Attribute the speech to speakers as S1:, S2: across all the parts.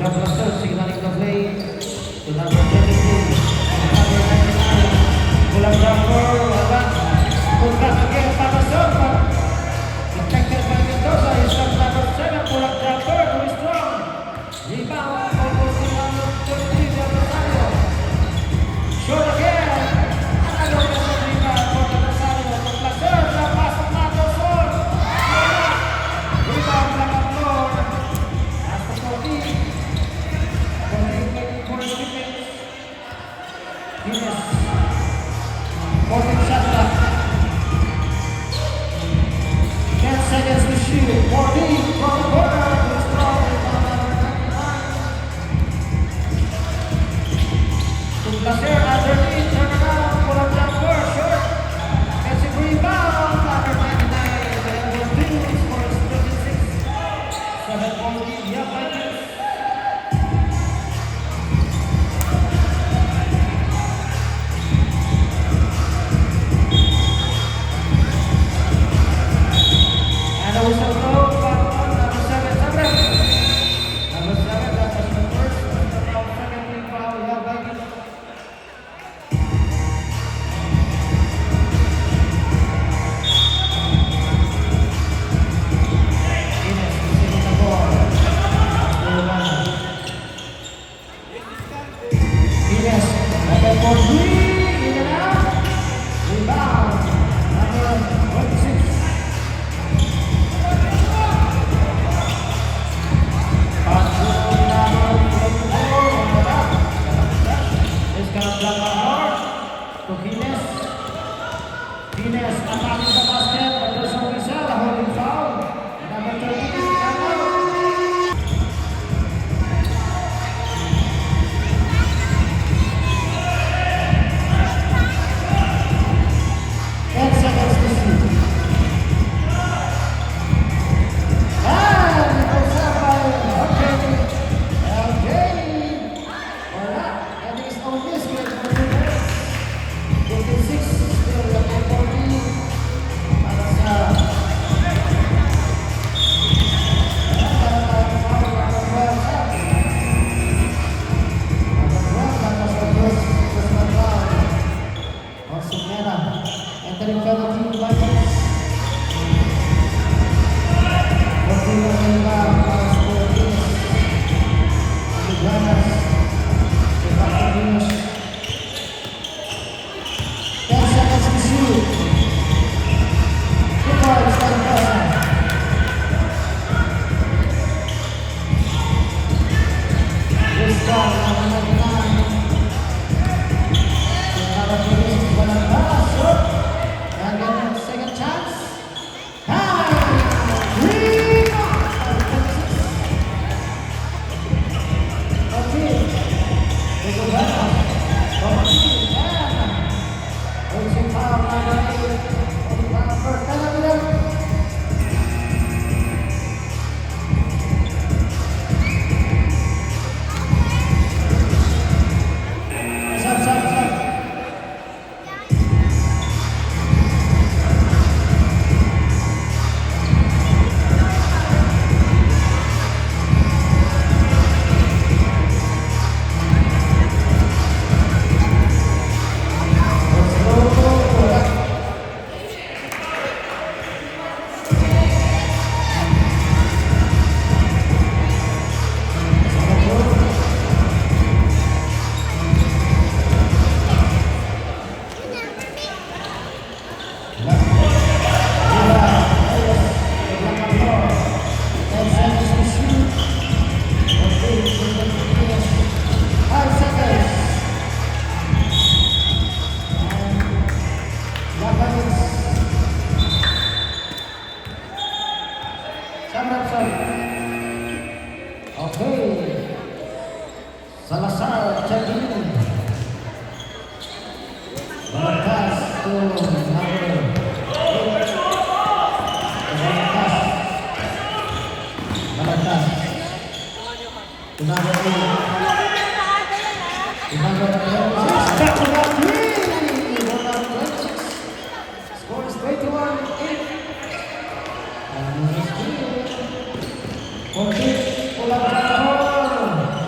S1: Blaster signaling the play to number 23. Number 99. Pulang jumper. Walang. Good pass again. Patterson. But detected by Mendoza. He's got number 7. Pulang jumper. Very strong. Rebound. Focusing on the 33. Del Rosario. Short again. Another rebound for Del Rosario. To Blaster. The pass of Patterson. Rebound lang ang floor. As the 14. Yes. 14 shot left. 10 seconds to shoot. 14 from the corner. It's strong. To Blaser underneath. Turn around. Pull up jumper. Short. Defensive rebound. Number 99. The number 2 scores 36. 7-point lead. Yeah, Vikings. Whistle blow, number 7, Number 7, that was the first. Second team foul, yeah, Vikings. Ines, receiving the ball. Ines, number 4, in and out. Rebound, number 26. To Gines. Gines attacking the basket, but there's no whistle, a holding foul. Number 13, timeout. 10 seconds to shoot. And it goes up by LJ. Or not, and it's on this way for 2 minutes. 56, still number 14. Para sa entering penalty Vikings. 14 na nila para sa Philippines. Iguanas. Ipapagdinos. 10 seconds to shoot. Good ball, it's not impressive. This ball, number 99. Another police, walang pass. And then second chance. Time! Rebound! 26. Okay. There's a rebound. Coaching foul, number 8. First penalty. Stop. Okay. Salazar checking in. Pass to number 8. Balagtas. To number 8. To number 26. Back to that 3. Number 26. Score is 21-8. And 14. Pulang jumper.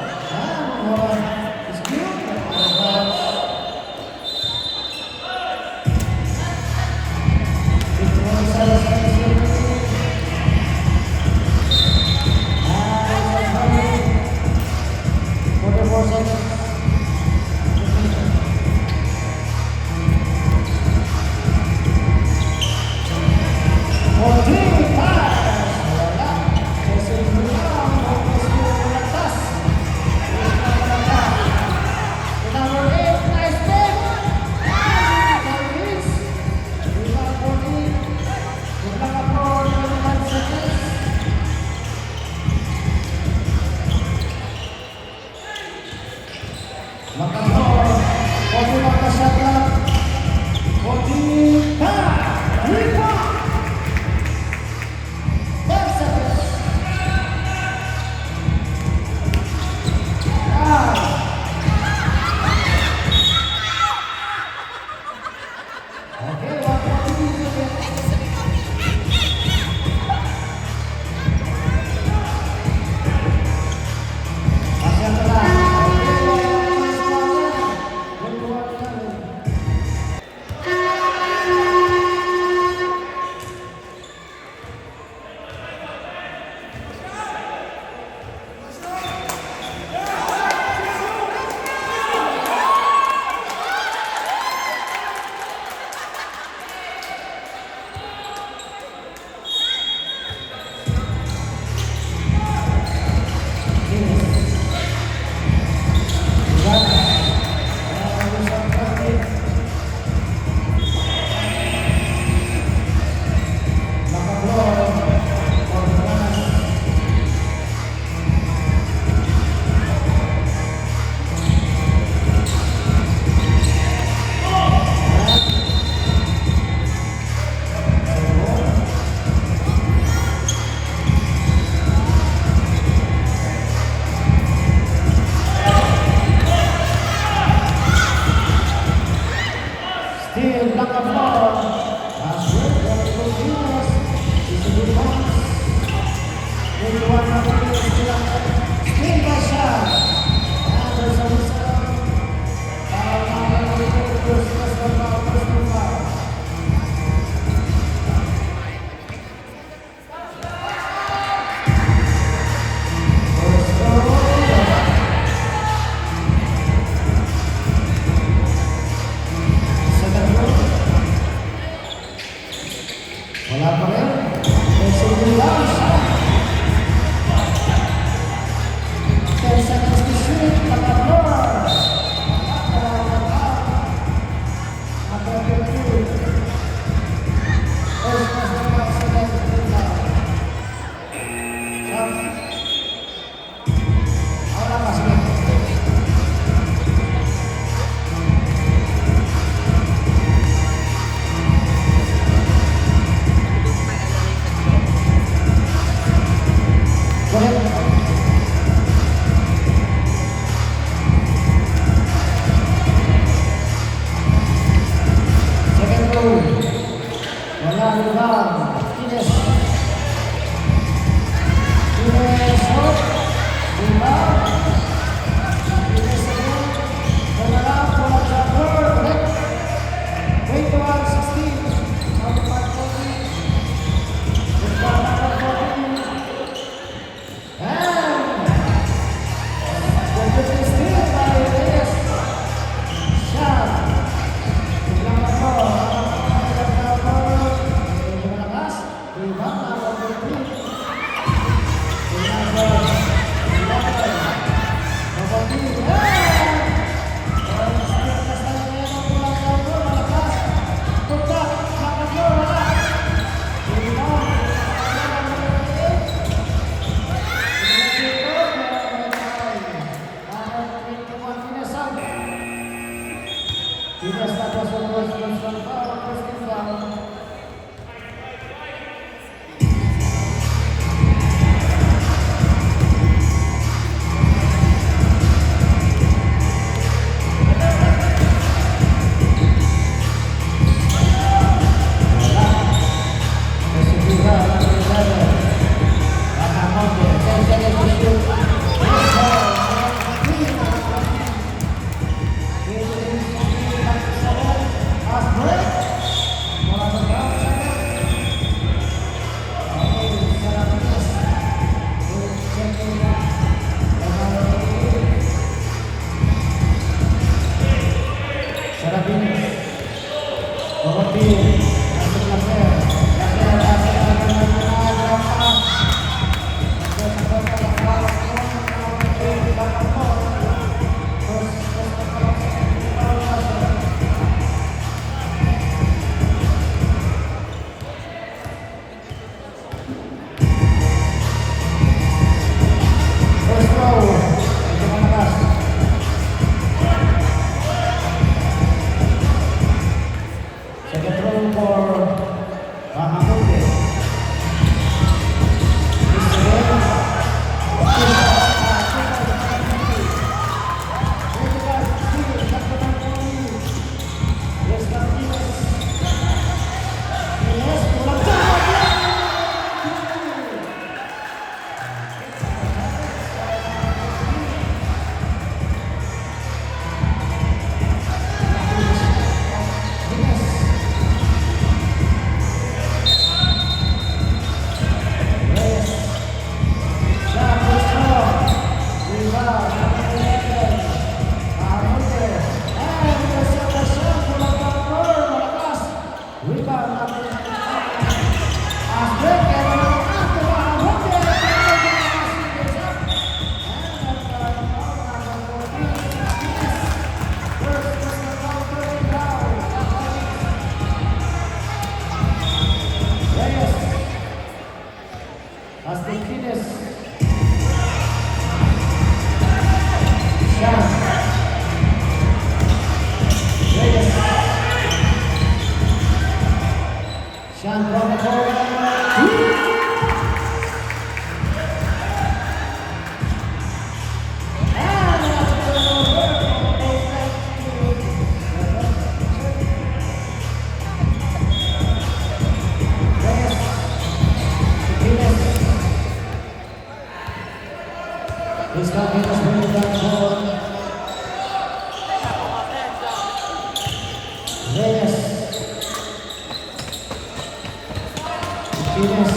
S1: Venus.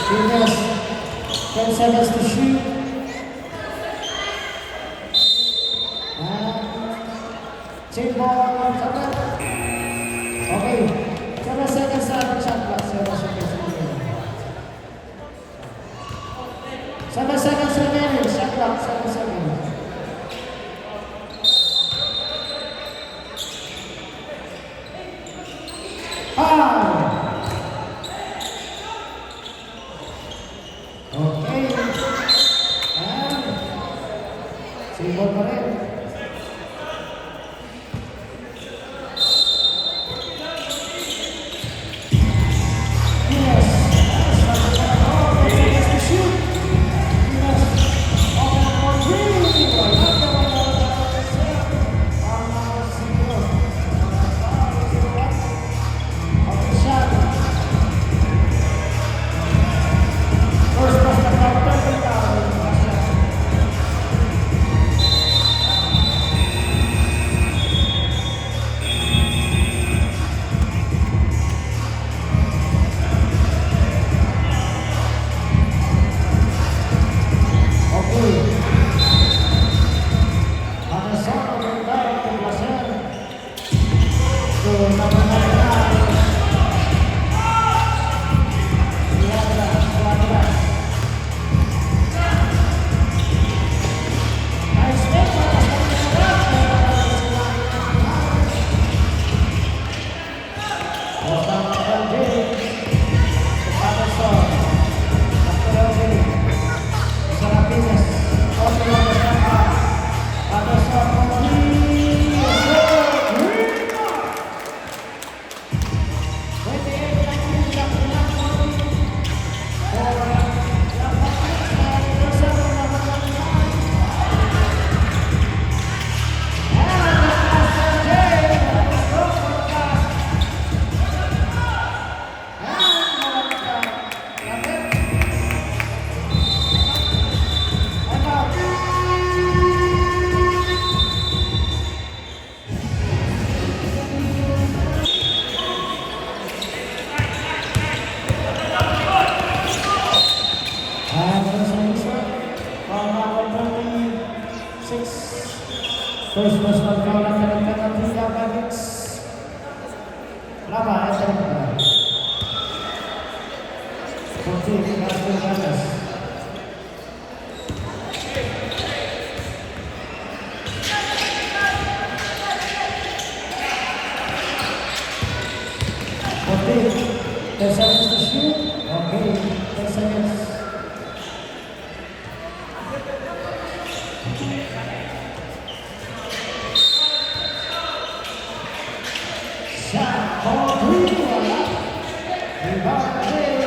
S1: Venus. 10 seconds to shoot. And team ball covered. Okay. 7 seconds na ang shot clock. 7 seconds remaining. 7 seconds remaining. Shot clock. 7 seconds. Okay. And single pa rin. Yes. Yes, to shoot. Yes. Open for three. Wala ka ba na ang mga single? Okay, shot. First pass na counter kay Tao. Okay. Atención, oportunidad de placer. So, napanagay. First personal foul ang kanang-kanang Tila Bagits. Lama, ito rin ba? 14, Master Ganas. Okay, 10 seconds to shoot. Okay, 10 seconds. Shot for three, wala. Rebound, three.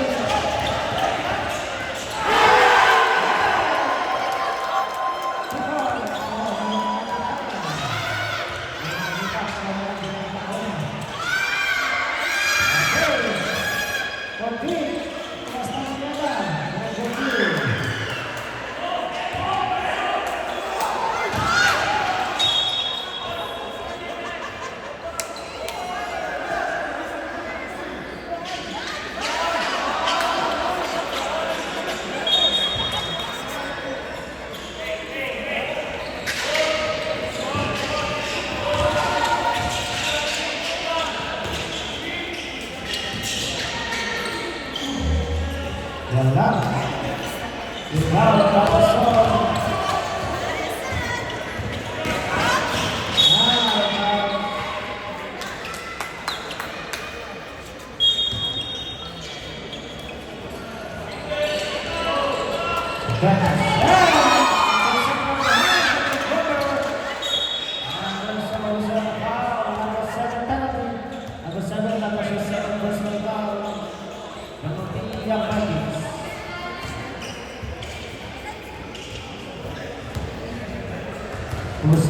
S1: Wala. Ikaw, Kapasyon.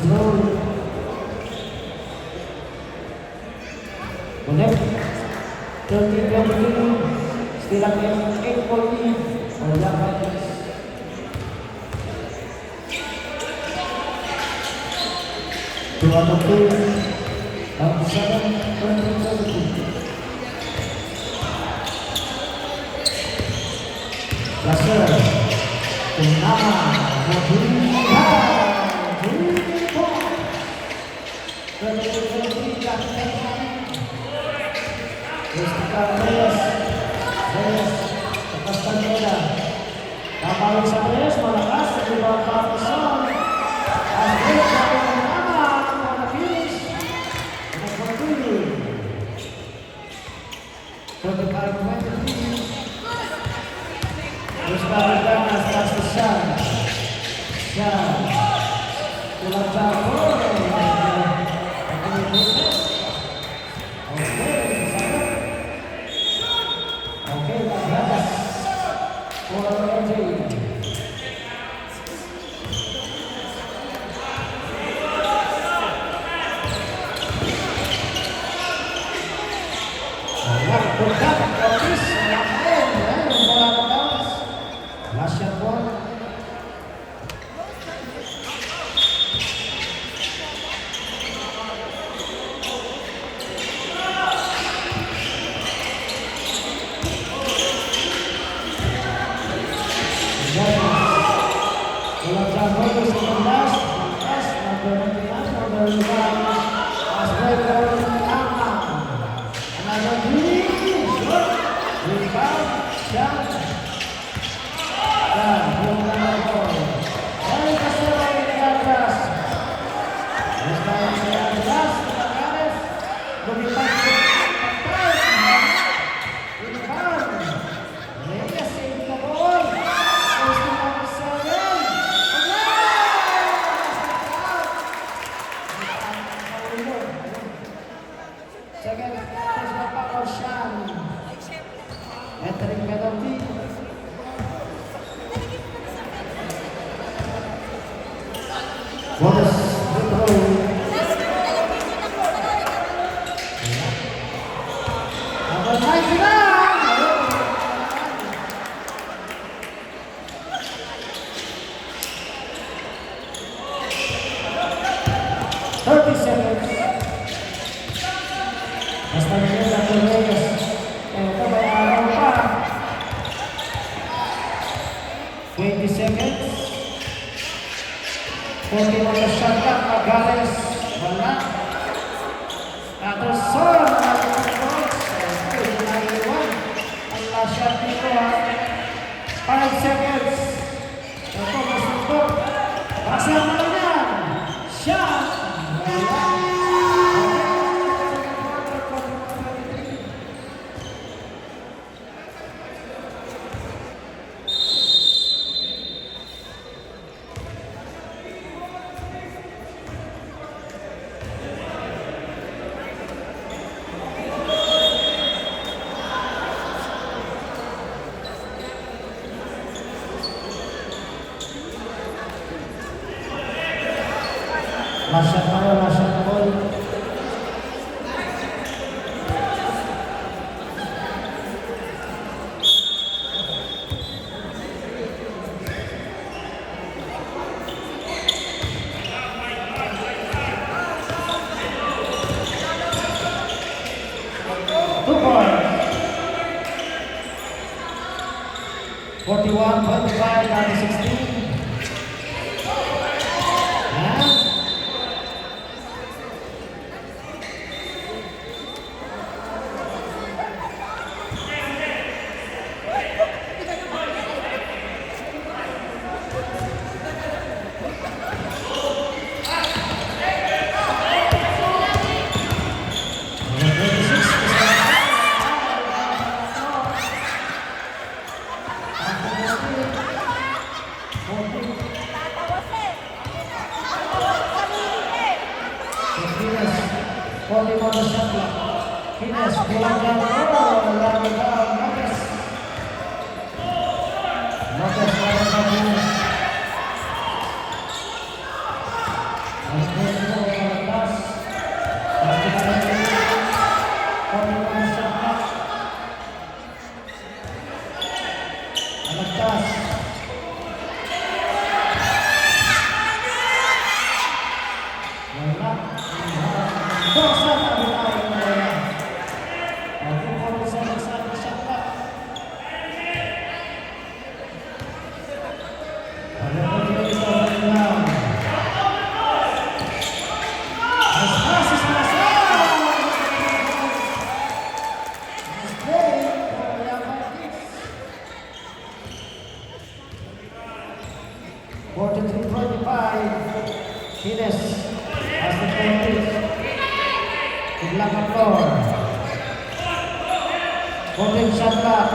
S1: Slow. Connect. 30-20. Still ang 8 point lead. Wala pa. Two out of two. Ang 7-20. Laser. Tunama. Mabunyihan. Bunyihan. Terus kita Reyes. Lepaskan bola. Kapal Reyes malakas di bawah Parkinson. Asli dari Tunama. Pada finish. Nomor 2. Terdekat pemain ini. Terus berikan atas Shan. Pulang jauh. Oke, bagus. Bola Randy. Berkat Otis Lain bola bagus. Last shot bola. Bola jauh 19. Nomor 5. Asli dari Tunama. Another rebound, shot, dan belum gol. Dari Kasero di atas. Sekarang 19, Gares lebih pasti. Rebound, Reyes save the ball. Terus nomor 7. Second, terus Bapak Roshan. Entering penalty. Bonus free throw. Number 99. 30 seconds. Hasta que la Reyes. Ito may araw pa. 20 seconds. 40 on the shot clock. Magares. Wala. Anderson. Ang last shot dito ha. 5 seconds. Ito masutok. Basa na yan. Shot. Wala. Last shot ball. 2 points. 41-25 down to 16. Hines pulang jauh, lalu Marquez. Marquez pada Hines. Marquez ke atas. Atas. Kines. Pass to Cortez. To Blanca Flor. Cortez shot clock.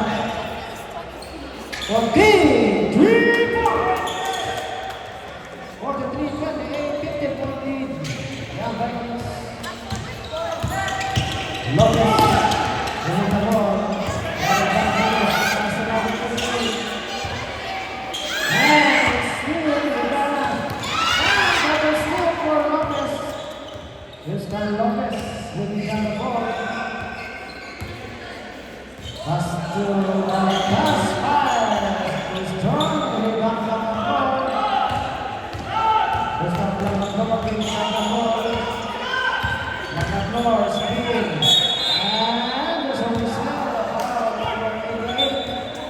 S1: Cortez! 3 points! 43-28, 50-point lead. Young Vikings. Lopez. Winning the ball. Houston Lopez looking down the ball. Pass to Pass is strong. Rebound from the ball. Houston blocking from the ball. Floor spin. And there's a whistle.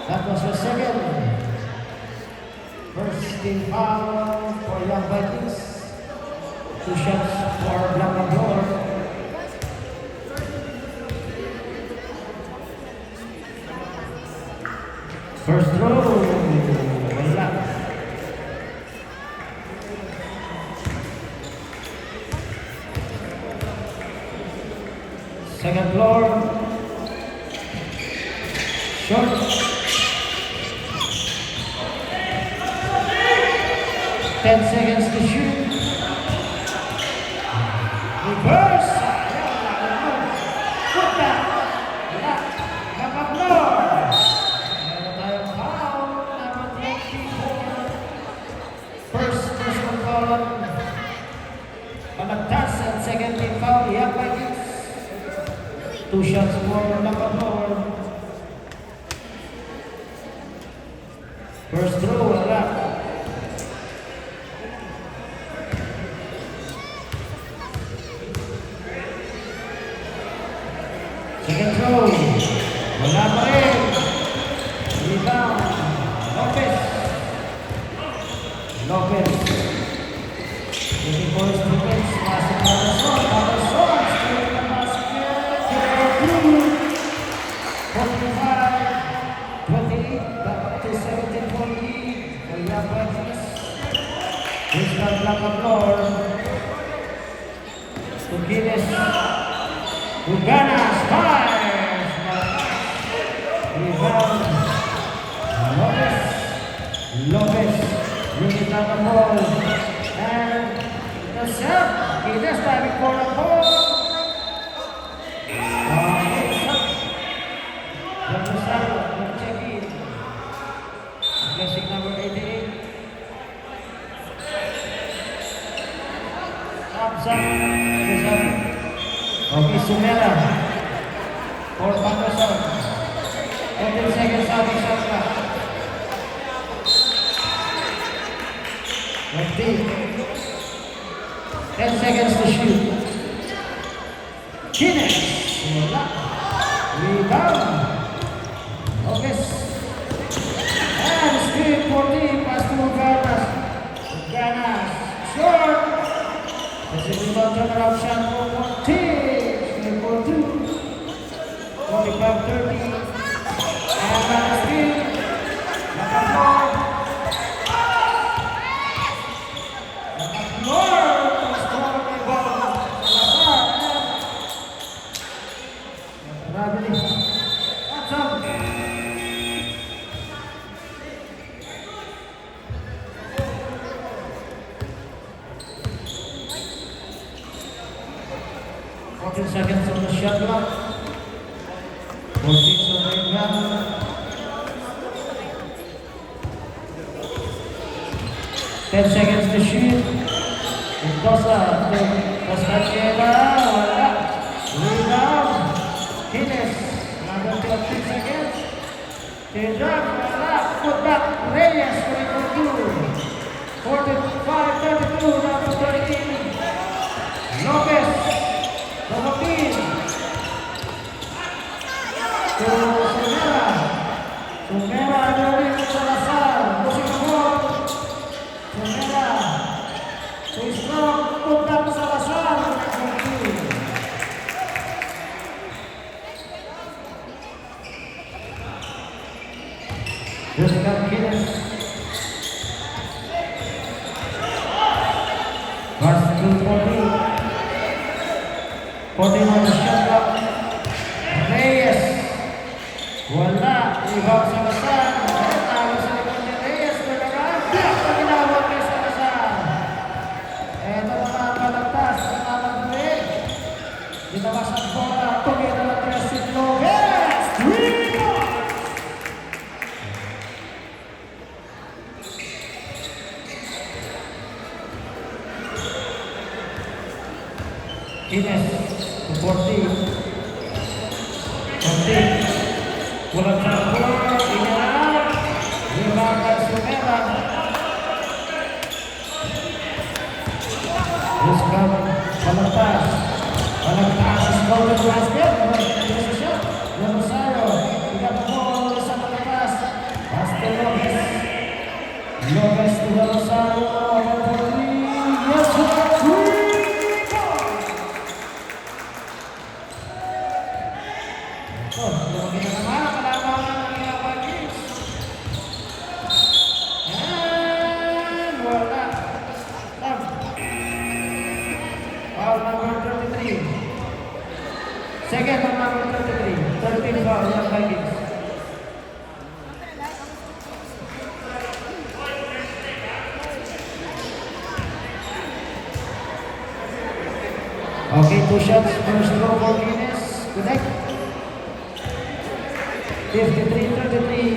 S1: That was the second. First team foul for Young Vikings. 2 shots for Blanca Flor. First throw. Wala. Second floor. Short. 10 seconds to shoot. Reverse. Put that. Blanca Flor. Meron tayong foul. Number 24. First personal foul on Balagtas and second team foul. Young Vikings. 2 shots for Blanca Flor. First throw. Wala. Second throw. Wala pa rin. Rebound. Lopez. Lopez. Looking for his defense. Passing Patterson. Patterson. Stealing the basket. Through. 45-28. Back to 17-point lead. For Young Vikings. Here's the Blanca Flor. To Kines. Uganas fires. Rebound. Lopez. Lopez. Bringing down the ball. And the shot. Kines diving for the ball. Check in. Classic number 88. Up. Okay, Sumera. For Patterson. 15 seconds out of shot clock. 10 seconds to shoot. Kines. Rebound. Lopez. And speed 14. Pass to Uganas. Uganas. Short. This is the turnaround shot for 14. For 2. 45-30. And back speed. Blanca Flor. Strong rebound. Salazar. Bradley. That's up. Seconds on the shot clock. 14 on the rebound. 10 seconds to shoot. Mendoza to Pascachela. Rebound. Kines. Number 13 seconds. Tindrak. Put back. Reyes going for 2. 45-32. Down to 13. Lopez. Lopez. To Sumera dari Salazar. Pushing forward. Sumera. To strong. Put back Salazar. Jessica Kines. Pass to 40. 40 on the shot clock. Reyes. Wala. Rebound sa Kasan. Talo sa likod ni Reyes. Turnaround. Block na ginawag kay sa Kasan. Ito naman palagpas. Namagbuhin. Dinawas ang bola. Tumira lang kaya si Lopez. Rebound! Ines. 40. 40. Pulang sa bola. Inilang. Rebound kay Sumera. Ruskam. Palagpas. Palagpas. Golden basket. Isa siya. Rosario. Tiga po sa palagpas. Basta Lopez. Lopez to Rosario. Yes, lumaki na naman, kalaban ng mga Vikings. And wala. Foul number 33. Second on number 33. 13 foul ng Vikings. Okay, 2 shots. First row for Guinness. Connect. 53-33.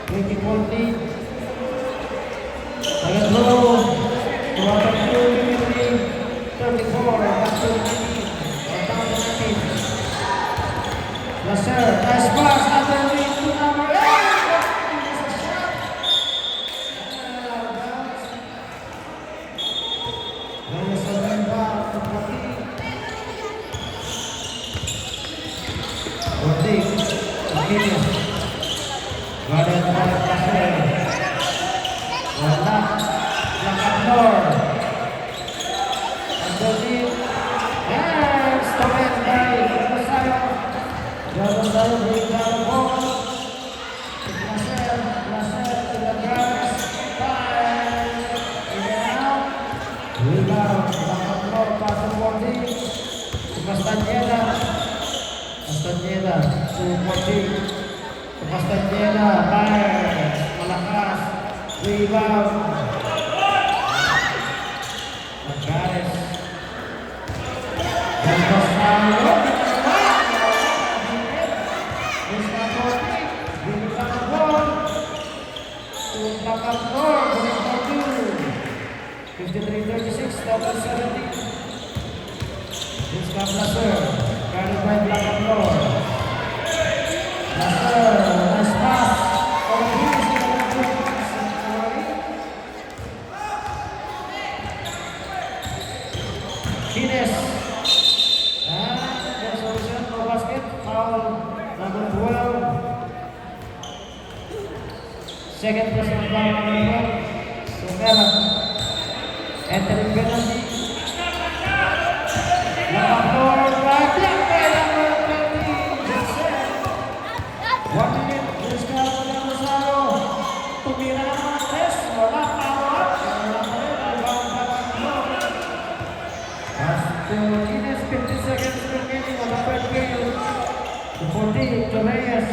S1: 24 lead. Second row. 23-34. Back to 19. Lasser. Nice pass. Other lead to number 8. Castañeda, Castañeda, malakas, rebound. Magares. Lasser, carried by Black and Lord. Lasser, nice pass. Guinness. And there's solution for basket. Foul number 12. Second personal foul number 12. Sumera. Entering penalty. Guinness, 50 seconds remaining on the third game. 40 to Reyes.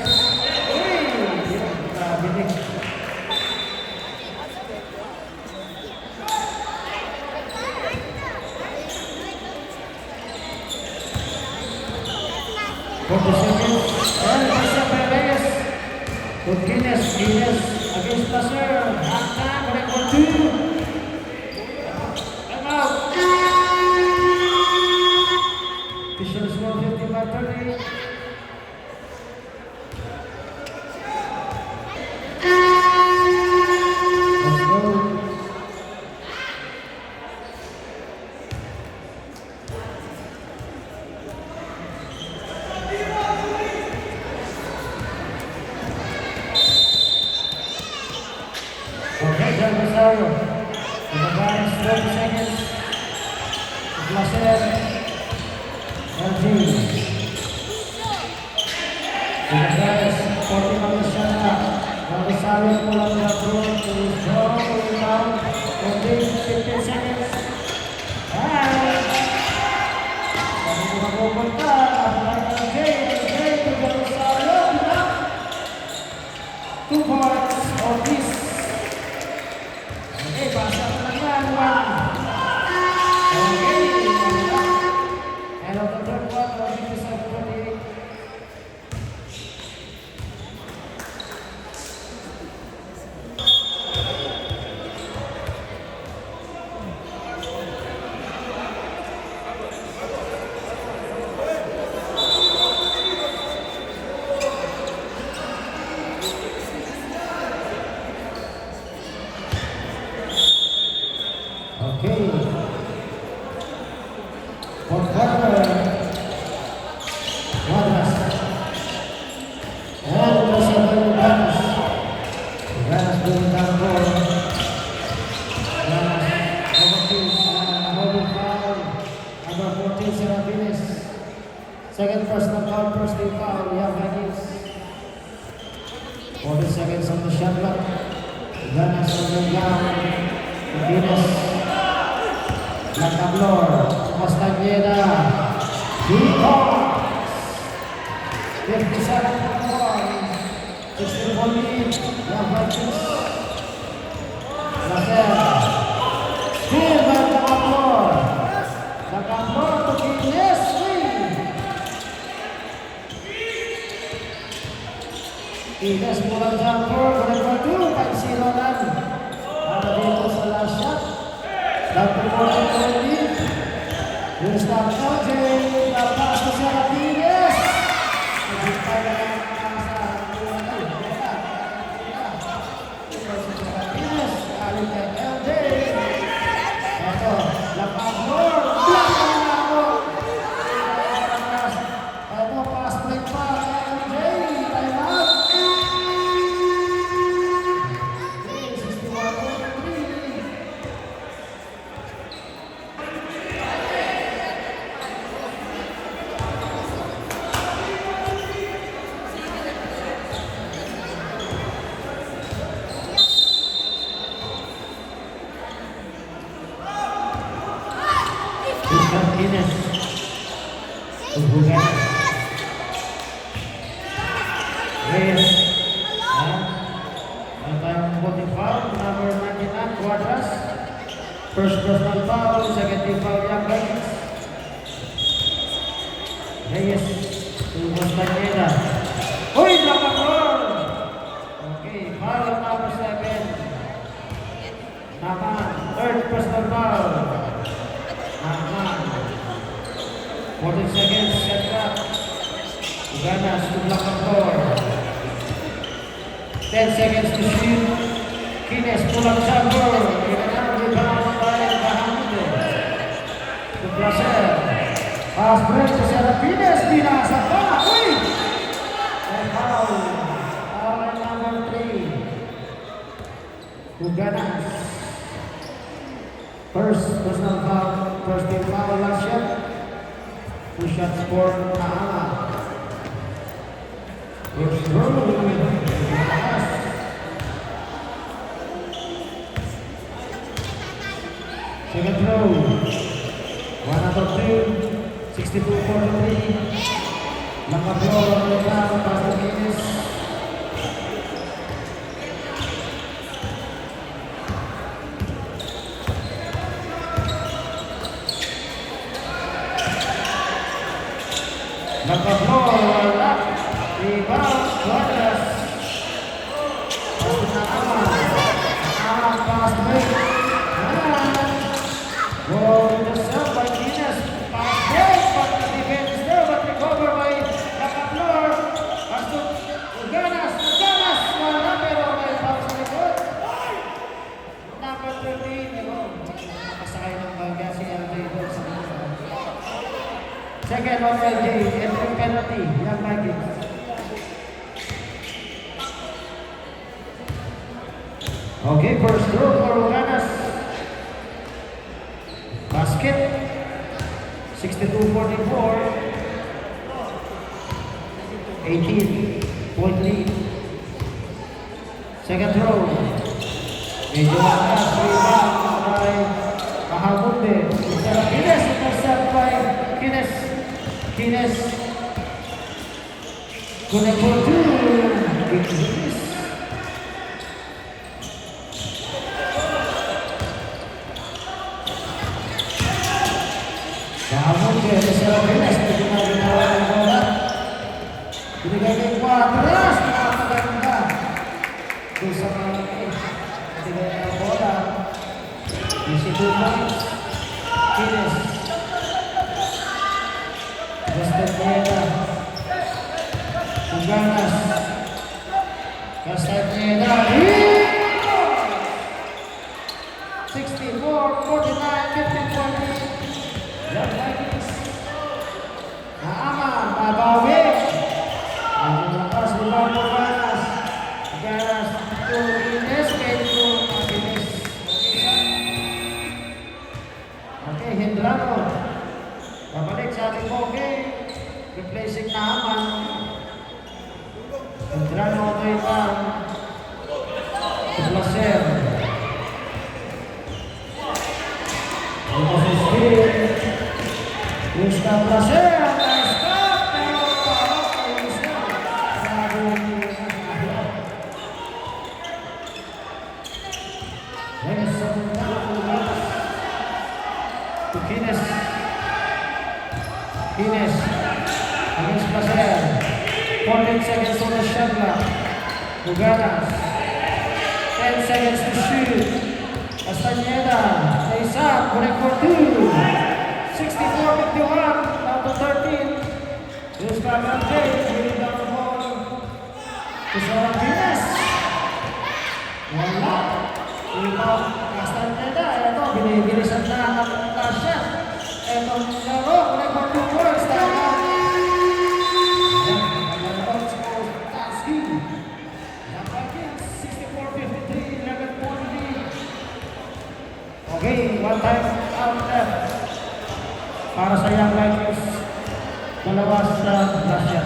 S1: Binig. Guinness against Lasser. Halftime, record 2. I'm out. Official score 55-30. Let's go. Okay, Del Rosario. In the balance, 30 seconds. Lasser. LG. In the balance, 40 on the shot clock. Del Rosario pull up the approach to his draw. Rebound. pupunta. LJ to the Rosario. 2 points of this. Okay, basa na lang yan. Okay. And of the third one, 47-48. Okay. For corner, Guadras. And the second Guadras. Guadras going down for Guadras. Holding foul. Number 14, Serafines. Second personal foul, first team foul. Young Vikings. 40 seconds on the shot clock. Guadras on the ground. Venus. Lakablor, Castañeda, Hickox, 57-41, 64 lead, Young Vikings, Lacer, still by Lakablor to Guinness, Guinness pulang jumper, number 2, pansilonan, ada dito sa last shot. Dr. Morgan Kennedy, here's the LJ, the pass to Serafines. Naghintay na lang sa Serafines, aling kay LJ. Ito, Lakablor, block na ako. Ito, pass break pa, LJ, time out. Okay, 61-43. Guinness hubungan Reyes tayong voting foul number 99 Guadras, first personal foul, second team foul Young Vikings. Reyes to Castañeda. Uy, Lakablor. Okay, foul number 7 Naman, third personal foul Naman. 40 seconds, set up. Ganas to Lakablor. 10 seconds to shoot. Guinness pulang jumper. Kailangan rebound by Bahamide. To Placer. Pass break to Serafines. Binasa pa. Uy! And foul. Foul number 3. To Ganas. First personal foul. First team foul last shot. 2 shots for Naama. First roll. Second throw. 1 out of 2. 62-43. Lakablor on the ground. Pass to Guinness. Lakablor, wala. Rebound, Guadras. Pass to Naama. Naama, pass break. Going to serve by Guinness. Pass break, but the defense is there, but recovered by Lakablor. Pass to Ganas. Ganas, wala, pero may foul sa likod. Number 13, nakasakay ng bagya si LJ doon sa likod. Second on LJ, entering penalty, Young Vikings. Okay, first throw for Ganas. Basket. 62-44. 18-point lead. Second throw. Medyo matas. Rebound by Bahamide. Serafines intercept by Guinness. Kines. Connect for two. Big miss. Bangun ke Sarah Kines. Ginawa ng bola. Binigay kay Cuadras. Nakapaganda. Doon sa malaki. Binigay ng bola. Easy 2 points. Kines. Castañeda. Uganas. Castañeda. 64, 49, 50, 20. Young Vikings. Naaman, babawi. Ang lakas ni Marco Uganas. Uganas to Ines, kay to Ines. Okay, Hindrano. Babalik sa ating Pogi. Replacing Naaman. Hindrano kay Tam. Placer. Gusta Placer. Nice stop. Pero parang kayo siya. Sabi niyo na. Yes, to Kines. Kines against Placer. 14 seconds on the shot clock. Uganas. 10 seconds to shoot. Castañeda. Lays up. Connect for two. 64-51. Down to 13. Here's Cabrante. Giving down the ball to Sarah Kines. Wala. Rebound. Castañeda. Ito, binibilisan na ang Tasha. Ito ang laro. Connect for 2 points. Tama. Okay, one time out left para sa Young Vikings. Dalawa sa Russia.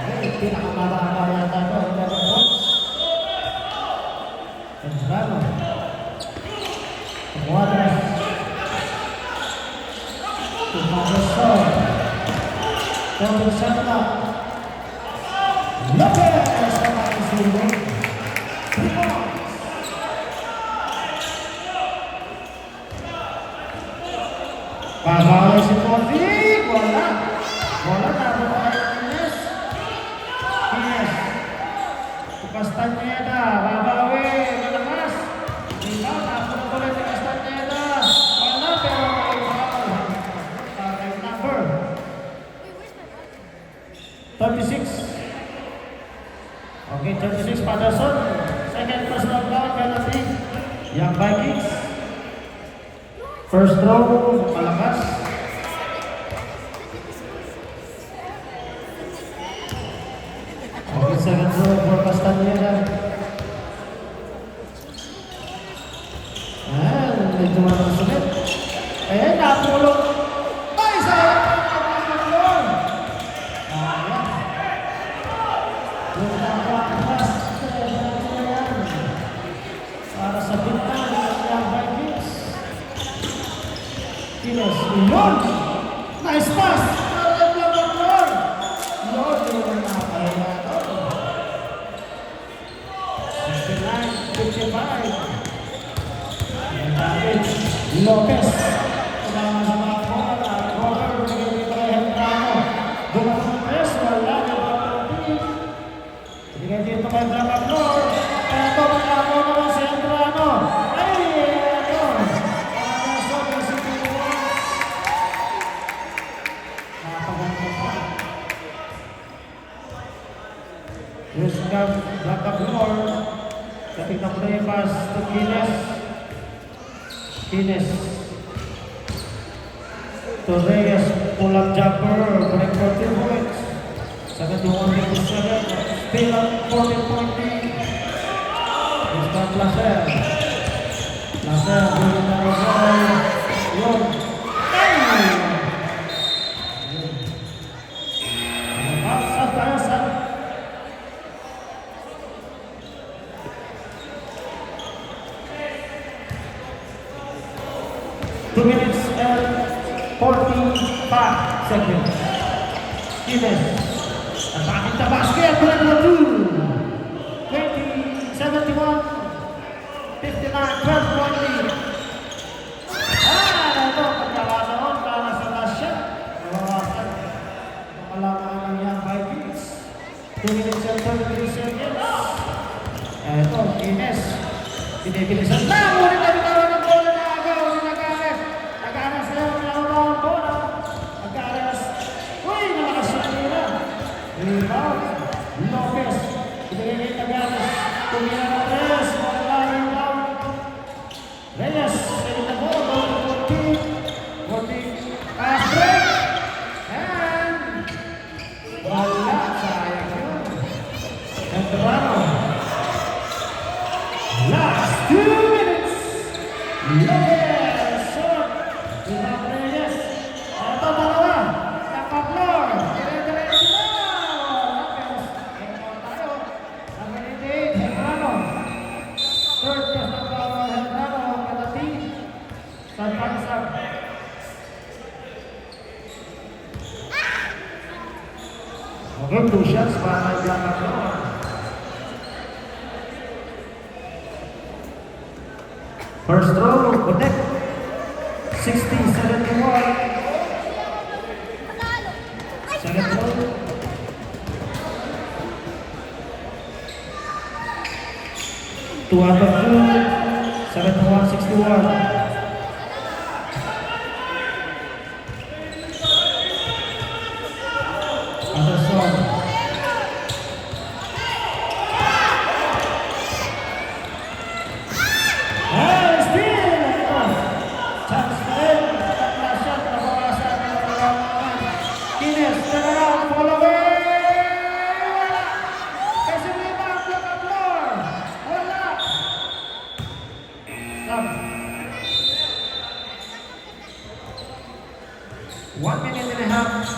S1: Okay, pinakamababa yata ito. 11 points. Entrano. Cuadras. Tumagasol. Double shot up. Lopez sama ang sulo. 3 points. Pabaway si Pogi. Wala. Wala na. Ines. Ines. Castañeda. Babawi. Malakas. Diba? Napunod ulit ni Castañeda. Wala pero may foul. Right number 36. Okay, 36 Patterson. Second personal foul penalty. Young Vikings. First throw. Malakas. Okay, second throw for Castañeda. Medyo masulit. Napulog. Ay, sayang! Napulog! Ayan. Yung nakakaklas. Para sa bintang ng Young Vikings. Kines. Yun! Nice pass! Yun! Yung nakakaya. 69-55. Lopez. Kumama sa mga bola. Rocker. Binigay dito kay Hendrano. Dumapres. Wala. Binigay dito kay Dracapnor. Ito. Magkako naman si Hendrano. Ay! Ito. Nakasok yung si Piluans. Nakapaganda pa. Here's Dracapnor. Kapit na play pass to Kines. Kines. Torreyes, pull-up jumper, connect for 2 points. 71-57, still up 14-point lead. It's got Placer. Placer, bring it down the ball. Yun. Ay! 2 minutes and 45 seconds. Ines. Attacking the basket. Black Ball 2. 20, 71, 59, 12 point lead. Ito, pagkakataon para sa last shot. Nawawasan. Makalaman ng young Vikings. 2 minutes and 33 seconds. Ito, Ines. Pinibilisan na. Ngunit na bitawan ng bola na agaw. Nagares. Nagares na yung nalawang bola. Nagares. Uy, nakasya nila. Rebound. Lopez. Ibigay kay Nagares. Tumira na tres. Wala rebound. Reyes. Second na ball. Ball 14. 14. Pass break. And wala. Sayang yun. And Toronto. Last 2 minutes. Lopez. Shot. Rebound Reyes. Ito dalawa. Naka-floor. Dire-diretso na. Lopez. Ito tayo. Number 88. Henrano. Third pass ng bawal Henrano. Katati. San Pansab. Okay, 2 shots para kay Naka-floor. First throw, connect. 60-71. Second throw. Two out of two. 71-61. Anderson. One minute and a half.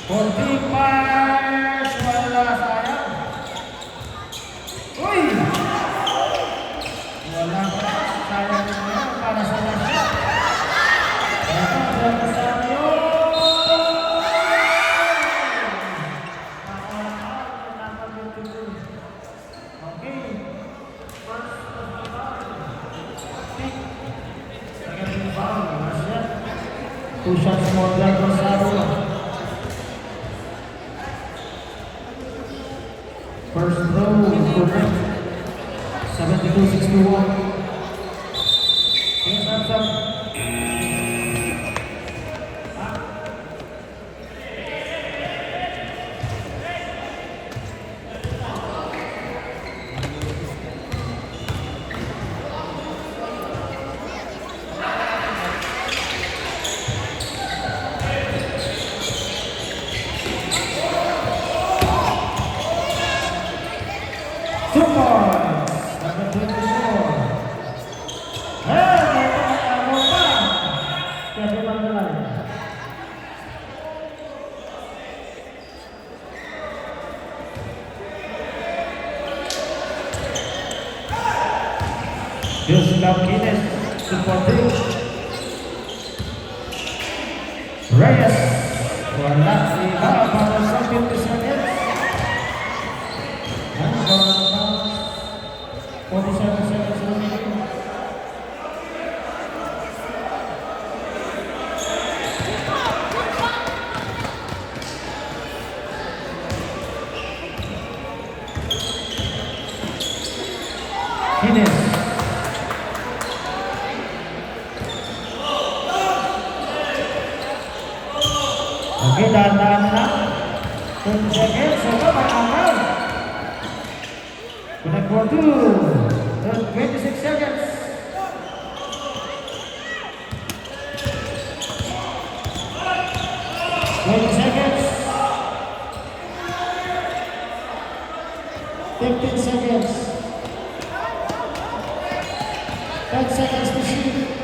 S1: Forty-five. Wala sayang. Uy! Wala sayang naman para sa lasa. Ito, sa yun. Okay. Two shots more like Rosario. First throw, correct. 72-61. Hands up. Two points. Number 24. Hey, may pa. Kevin Mandalay. Yuslav Kines supporting. Reyes. Wala iba para sa 50 seconds. 47 seconds remaining. Kines. Okay, dahan-dahan na. 20 seconds. So, may-amal. Connect for two. 26 seconds. Seconds. 15 seconds. 10 seconds to shoot.